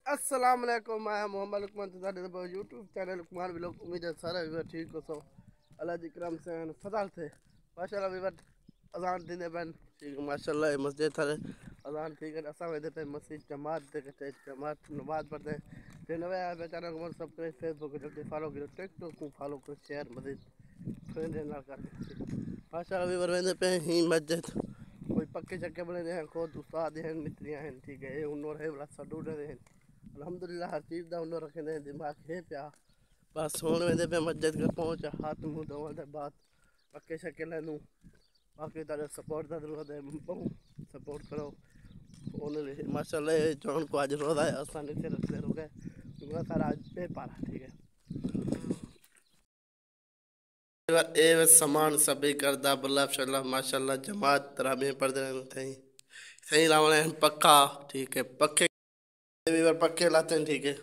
अस्सलाम वालेकुम, मैं Mohammad Luqman YouTube channel Luqman vlog. उम्मीद है सारे व्यूअर ठीक हो। सो अल्लाह जी करम से फजल थे माशाल्लाह व्यूअर अजान दिन बन ठीक माशाल्लाह मस्जिद थारे अजान ठीक है असा वेदे पे मस्जिद जमात दे के जमात नमाज पढ़ते ते नवे आए पे चैनल को सब्सक्राइब फेसबुक पे फॉलो करो, टिकटॉक को फॉलो करो, शेयर मस्जिद फ्रेंड ना कर माशाल्लाह व्यूअर वेंदे पे ही मस्जिद कोई पक्के चक्के बने हैं, खुद उस्ताद हैं, मिस्त्रियाँ हैं ठीक है। ये उन्होंने है बड़ा सडूडे हैं अल्हम्दुलिल्लाह हर चीज़ का उन्होंने रखे हैं दिमाग है प्या बस होने वेंदे पे मस्जिद के पहुंचा हाथ मुंह धोने के बाद पक्के शक्के लैनू बाकी तारे सपोर्ट का जरूरत है बहु सपोर्ट करो उन्हें माशाल्लाह जौन को आज रोज़ा है आसानी से रखते रहोगे क्योंकि सारा आज पेपर ठीक है। ए सामान सभी करदा बल्ला शल्ला माशाल्लाह जमात तरह में पढ़ रहे थे सही लावण पक्का ठीक है पक्के पक्के लाते हैं ठीक है।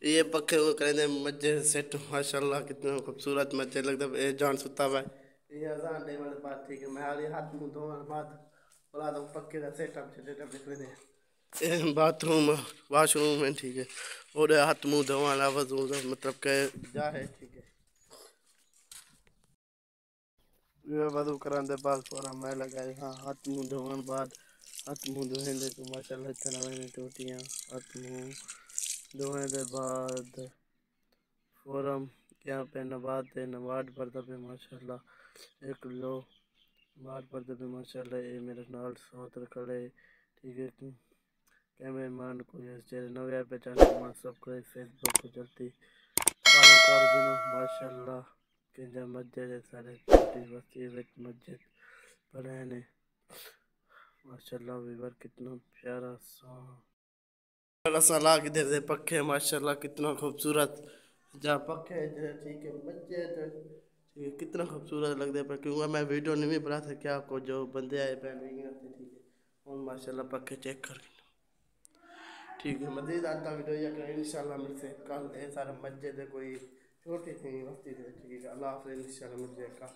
ये पक्के को करेंगे मस्जिद सेट माशाल्लाह कितना खूबसूरत मस्जिद लगता है। ये जान सुता हुआ है ये अजान दे वाले बात ठीक है। मैं हाली हाथ मुंह धोने के बाद बोला तो पक्के का सेटअप सेटअप लिख रहे थे बाथरूम वाशरूम है ठीक है। और हाथ मुंह धोने वजू मतलब के जा है ठीक है। ये वजू कराने बाद थोड़ा मैं लगाए हाँ हाथ मुंह धोने बाद हाथ मुंह धोएंगे तो माशाल्लाह इतना मैंने टोटियाँ हाथ मुंह धोने के बाद फोरम यहाँ पे नवाद है नवाद पढ़ता पे माशाल्लाह एक लो नवाद पढ़ते पे माशाल्लाह ये मेरे नाल सोतर खड़े ठीक है। कैमरे मैन को चेहरे नवे पे चैनल में सब्सक्राइब फेसबुक को जल्दी फॉलो कर दिनो माशाल्लाह के मस्जिद है सारे छोटी बस्ती विच मस्जिद बने ने माशाल्लाह वीवर कितना प्यारा सा ला के दे दे पक्के माशाल्लाह कितना खूबसूरत जहाँ पक्के ठीक है मस्जिद ठीक है कितना खूबसूरत लगता है। क्योंकि मैं वीडियो नहीं भी बना था क्या को जो बंदे आए पहले ठीक है और माशाल्लाह पक्के चेक कर ठीक है। मजीद आता वीडियो या करें इंशाल्लाह मिलते कल। सारे मस्जिद है कोई छोटी थी बस्ती थे ठीक है। अल्लाह हाफ़िज़ इंशाल्लाह मिलते कल।